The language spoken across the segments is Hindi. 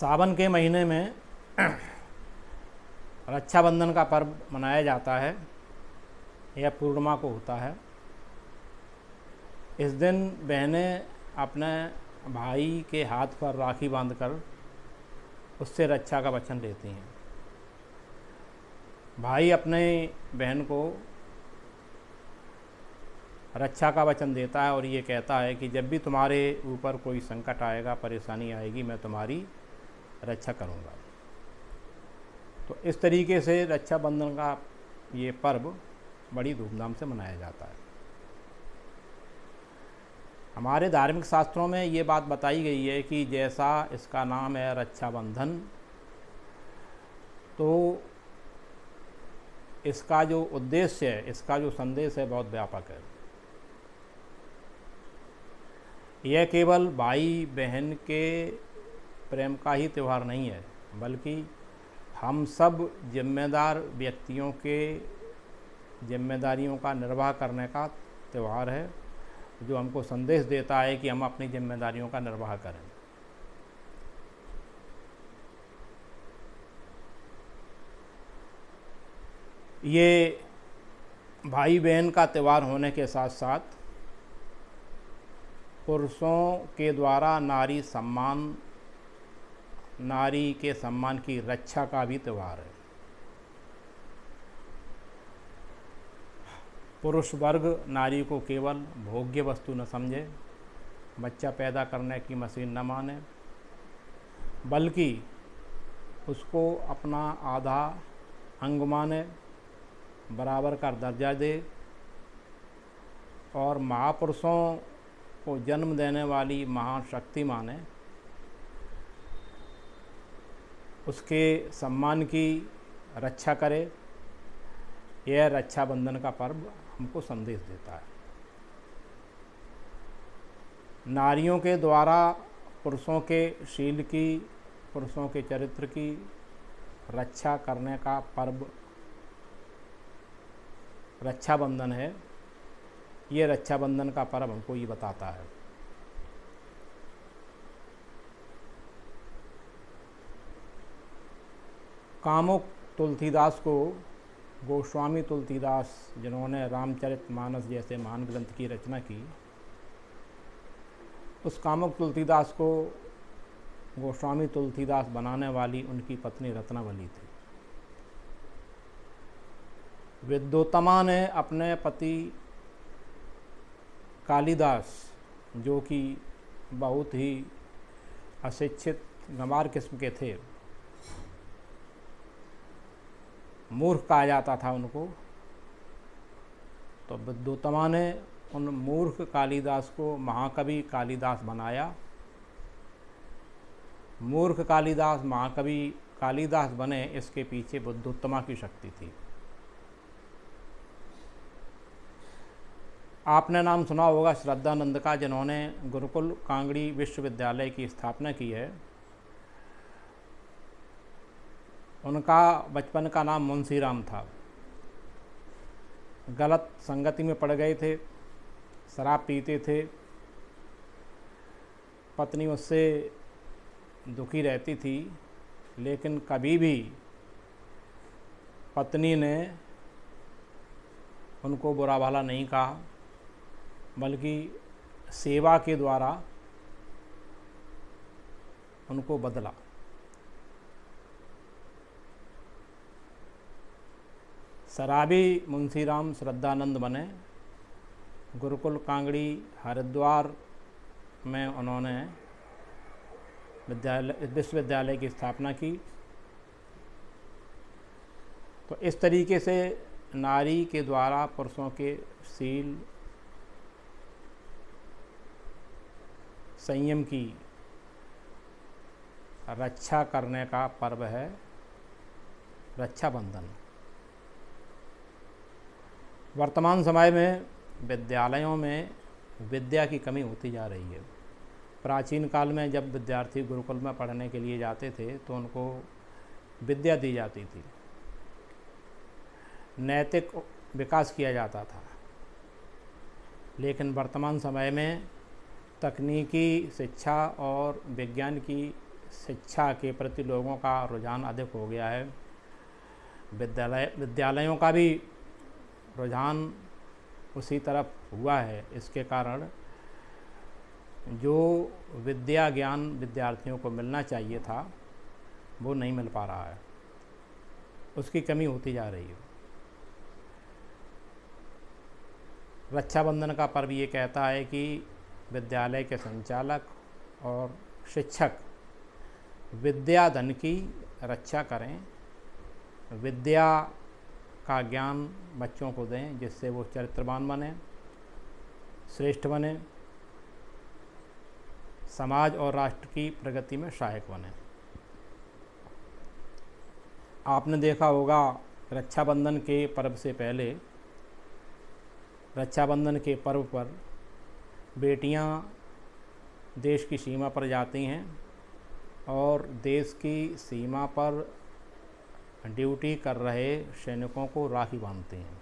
सावन के महीने में रक्षाबंधन का पर्व मनाया जाता है। यह पूर्णिमा को होता है। इस दिन बहनें अपने भाई के हाथ पर राखी बांधकर उससे रक्षा का वचन लेती हैं। भाई अपने बहन को रक्षा का वचन देता है और ये कहता है कि जब भी तुम्हारे ऊपर कोई संकट आएगा, परेशानी आएगी, मैं तुम्हारी रक्षा करूँगा। तो इस तरीके से रक्षाबंधन का ये पर्व बड़ी धूमधाम से मनाया जाता है। हमारे धार्मिक शास्त्रों में ये बात बताई गई है कि जैसा इसका नाम है रक्षाबंधन, तो इसका जो उद्देश्य है, इसका जो संदेश है, बहुत व्यापक है। यह केवल भाई बहन के प्रेम का ही त्यौहार नहीं है, बल्कि हम सब जिम्मेदार व्यक्तियों के जिम्मेदारियों का निर्वाह करने का त्यौहार है, जो हमको संदेश देता है कि हम अपनी जिम्मेदारियों का निर्वाह करें। ये भाई बहन का त्यौहार होने के साथ साथ पुरुषों के द्वारा नारी के सम्मान की रक्षा का भी त्यौहार है। पुरुष वर्ग नारी को केवल भोग्य वस्तु न समझे, बच्चा पैदा करने की मशीन न माने, बल्कि उसको अपना आधा अंग माने, बराबर का दर्जा दे और महापुरुषों को जन्म देने वाली महाशक्ति माने, उसके सम्मान की रक्षा करे। यह रक्षाबंधन का पर्व हमको संदेश देता है। नारियों के द्वारा पुरुषों के शील की, पुरुषों के चरित्र की रक्षा करने का पर्व रक्षाबंधन है। ये रक्षाबंधन का पर्व हमको ये बताता है। कामुक तुलसीदास को गोस्वामी तुलसीदास, जिन्होंने रामचरितमानस जैसे महान ग्रंथ की रचना की, उस कामुक तुलसीदास को गोस्वामी तुलसीदास बनाने वाली उनकी पत्नी रत्नावली थी। विद्योत्तमा ने अपने पति कालिदास, जो कि बहुत ही अशिक्षित गंवार किस्म के थे, मूर्ख कहा जाता था उनको, तो विद्योत्तमा ने उन मूर्ख कालिदास को महाकवि कालिदास बनाया। मूर्ख कालिदास महाकवि कालिदास बने, इसके पीछे विद्योत्तमा की शक्ति थी। आपने नाम सुना होगा श्रद्धानंद का, जिन्होंने गुरुकुल कांगड़ी विश्वविद्यालय की स्थापना की है। उनका बचपन का नाम मुंशीराम था। गलत संगति में पड़ गए थे, शराब पीते थे, पत्नी उससे दुखी रहती थी, लेकिन कभी भी पत्नी ने उनको बुरा भला नहीं कहा, बल्कि सेवा के द्वारा उनको बदला। शराबी मुंशीराम श्रद्धानंद बने। गुरुकुल कांगड़ी हरिद्वार में उन्होंने विश्वविद्यालय की स्थापना की। तो इस तरीके से नारी के द्वारा पुरुषों के शील, संयम की रक्षा करने का पर्व है रक्षाबंधन। वर्तमान समय में विद्यालयों में विद्या की कमी होती जा रही है। प्राचीन काल में जब विद्यार्थी गुरुकुल में पढ़ने के लिए जाते थे तो उनको विद्या दी जाती थी, नैतिक विकास किया जाता था। लेकिन वर्तमान समय में तकनीकी शिक्षा और विज्ञान की शिक्षा के प्रति लोगों का रुझान अधिक हो गया है। विद्यालयों का भी रुझान उसी तरफ हुआ है। इसके कारण जो विद्या ज्ञान विद्यार्थियों को मिलना चाहिए था वो नहीं मिल पा रहा है, उसकी कमी होती जा रही है। रक्षाबंधन का पर्व ये कहता है कि विद्यालय के संचालक और शिक्षक विद्या धन की रक्षा करें, विद्या का ज्ञान बच्चों को दें जिससे वो चरित्रवान बने, श्रेष्ठ बने, समाज और राष्ट्र की प्रगति में सहायक बने। आपने देखा होगा रक्षाबंधन के पर्व से पहले, रक्षाबंधन के पर्व पर बेटियां देश की सीमा पर जाती हैं और देश की सीमा पर ड्यूटी कर रहे सैनिकों को राखी बांधती हैं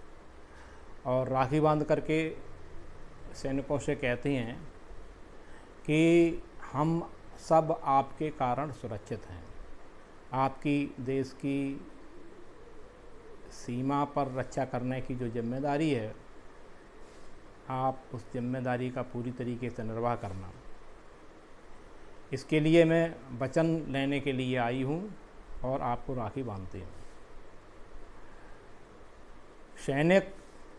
और राखी बांध करके सैनिकों से कहती हैं कि हम सब आपके कारण सुरक्षित हैं। आपकी देश की सीमा पर रक्षा करने की जो जिम्मेदारी है, आप उस जिम्मेदारी का पूरी तरीके से निर्वाह करना। इसके लिए मैं वचन लेने के लिए आई हूँ और आपको राखी बांधती हूँ। सैनिक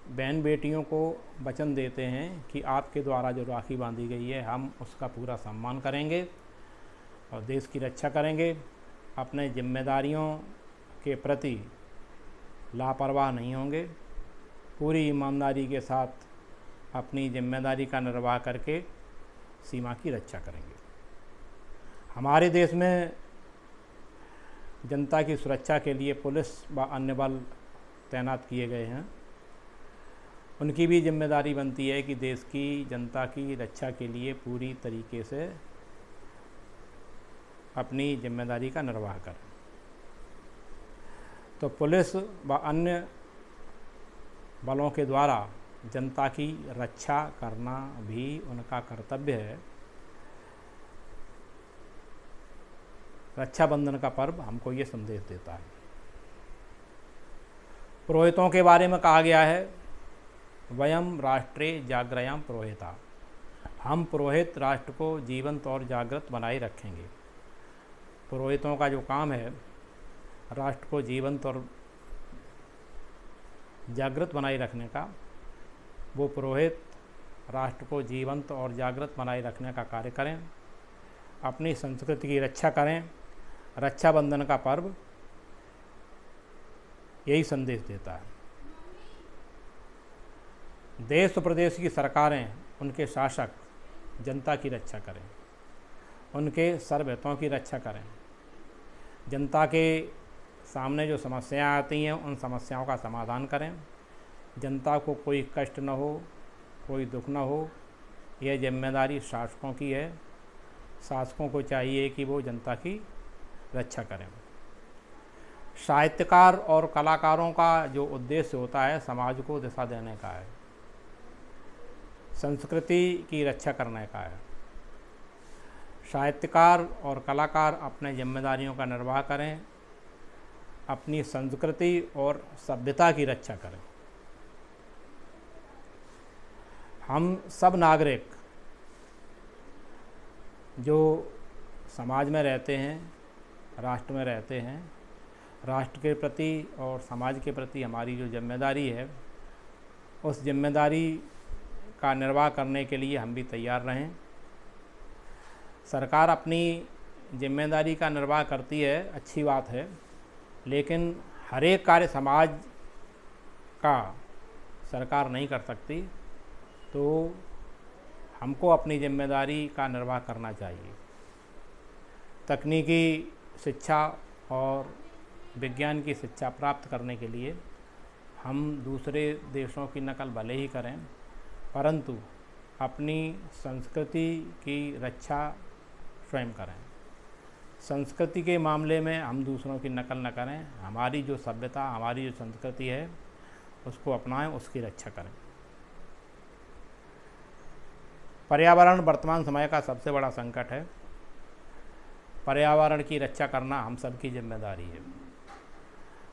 बहन बेटियों को वचन देते हैं कि आपके द्वारा जो राखी बांधी गई है हम उसका पूरा सम्मान करेंगे और देश की रक्षा करेंगे, अपने जिम्मेदारियों के प्रति लापरवाह नहीं होंगे, पूरी ईमानदारी के साथ अपनी जिम्मेदारी का निर्वाह करके सीमा की रक्षा करेंगे। हमारे देश में जनता की सुरक्षा के लिए पुलिस व अन्य बल तैनात किए गए हैं। उनकी भी जिम्मेदारी बनती है कि देश की जनता की रक्षा के लिए पूरी तरीके से अपनी जिम्मेदारी का निर्वाह करें। तो पुलिस व अन्य बलों के द्वारा जनता की रक्षा करना भी उनका कर्तव्य है। रक्षाबंधन का पर्व हमको ये संदेश देता है। पुरोहितों के बारे में कहा गया है, वयम राष्ट्रे जाग्रयाम पुरोहिता, हम पुरोहित राष्ट्र को जीवंत और जागृत बनाए रखेंगे। पुरोहितों का जो काम है राष्ट्र को जीवंत और जागृत बनाए रखने का, वो पुरोहित राष्ट्र को जीवंत और जागृत बनाए रखने का कार्य करें, अपनी संस्कृति की रक्षा करें। रक्षाबंधन का पर्व यही संदेश देता है। देश प्रदेश की सरकारें, उनके शासक जनता की रक्षा करें, उनके सर्वहितों की रक्षा करें। जनता के सामने जो समस्याएं आती हैं उन समस्याओं का समाधान करें। जनता को कोई कष्ट न हो, कोई दुख न हो, यह जिम्मेदारी शासकों की है। शासकों को चाहिए कि वो जनता की रक्षा करें। साहित्यकार और कलाकारों का जो उद्देश्य होता है समाज को दिशा देने का है, संस्कृति की रक्षा करने का है। साहित्यकार और कलाकार अपने जिम्मेदारियों का निर्वाह करें, अपनी संस्कृति और सभ्यता की रक्षा करें। हम सब नागरिक जो समाज में रहते हैं, राष्ट्र में रहते हैं, राष्ट्र के प्रति और समाज के प्रति हमारी जो जिम्मेदारी है, उस जिम्मेदारी का निर्वाह करने के लिए हम भी तैयार रहें। सरकार अपनी जिम्मेदारी का निर्वाह करती है, अच्छी बात है, लेकिन हर एक कार्य समाज का सरकार नहीं कर सकती। तो हमको अपनी जिम्मेदारी का निर्वाह करना चाहिए। तकनीकी शिक्षा और विज्ञान की शिक्षा प्राप्त करने के लिए हम दूसरे देशों की नकल भले ही करें, परंतु अपनी संस्कृति की रक्षा स्वयं करें। संस्कृति के मामले में हम दूसरों की नकल न करें, हमारी जो सभ्यता, हमारी जो संस्कृति है उसको अपनाएं, उसकी रक्षा करें। पर्यावरण वर्तमान समय का सबसे बड़ा संकट है। पर्यावरण की रक्षा करना हम सब की जिम्मेदारी है।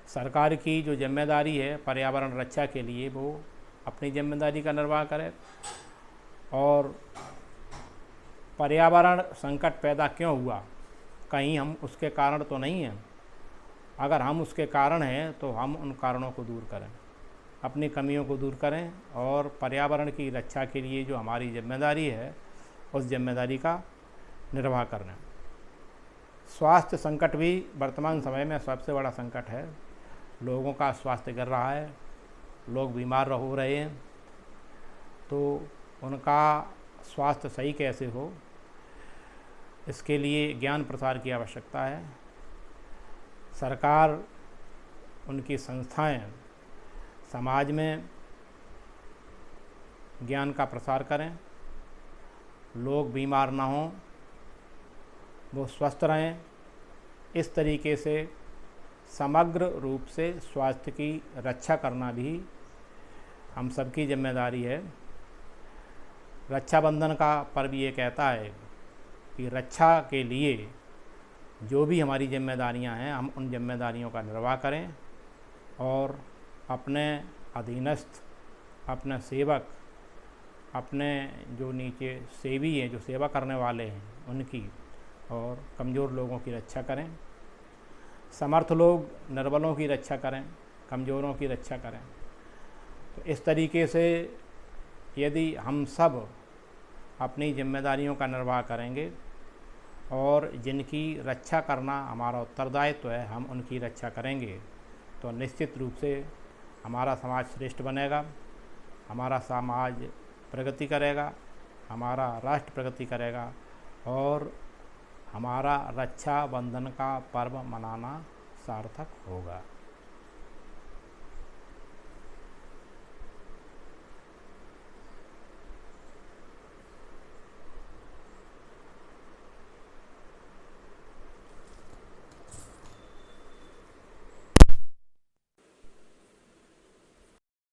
सरकार की जो जिम्मेदारी है पर्यावरण रक्षा के लिए, वो अपनी जिम्मेदारी का निर्वाह करे। और पर्यावरण संकट पैदा क्यों हुआ, कहीं हम उसके कारण तो नहीं हैं। अगर हम उसके कारण हैं तो हम उन कारणों को दूर करें, अपनी कमियों को दूर करें और पर्यावरण की रक्षा के लिए जो हमारी जिम्मेदारी है उस जिम्मेदारी का निर्वाह करें। स्वास्थ्य संकट भी वर्तमान समय में सबसे बड़ा संकट है। लोगों का स्वास्थ्य गिर रहा है, लोग बीमार हो रहे हैं, तो उनका स्वास्थ्य सही कैसे हो, इसके लिए ज्ञान प्रसार की आवश्यकता है। सरकार, उनकी संस्थाएं समाज में ज्ञान का प्रसार करें, लोग बीमार ना हों, वो स्वस्थ रहें। इस तरीके से समग्र रूप से स्वास्थ्य की रक्षा करना भी हम सबकी जिम्मेदारी है। रक्षाबंधन का पर्व ये कहता है कि रक्षा के लिए जो भी हमारी जिम्मेदारियां हैं, हम उन जिम्मेदारियों का निर्वाह करें और अपने अधीनस्थ, अपने सेवक, अपने जो नीचे सेवी हैं, जो सेवा करने वाले हैं, उनकी और कमज़ोर लोगों की रक्षा करें। समर्थ लोग निर्बलों की रक्षा करें, कमज़ोरों की रक्षा करें। तो इस तरीके से यदि हम सब अपनी जिम्मेदारियों का निर्वाह करेंगे और जिनकी रक्षा करना हमारा उत्तरदायित्व है, हम उनकी रक्षा करेंगे, तो निश्चित रूप से हमारा समाज श्रेष्ठ बनेगा, हमारा समाज प्रगति करेगा, हमारा राष्ट्र प्रगति करेगा और हमारा रक्षाबंधन का पर्व मनाना सार्थक होगा।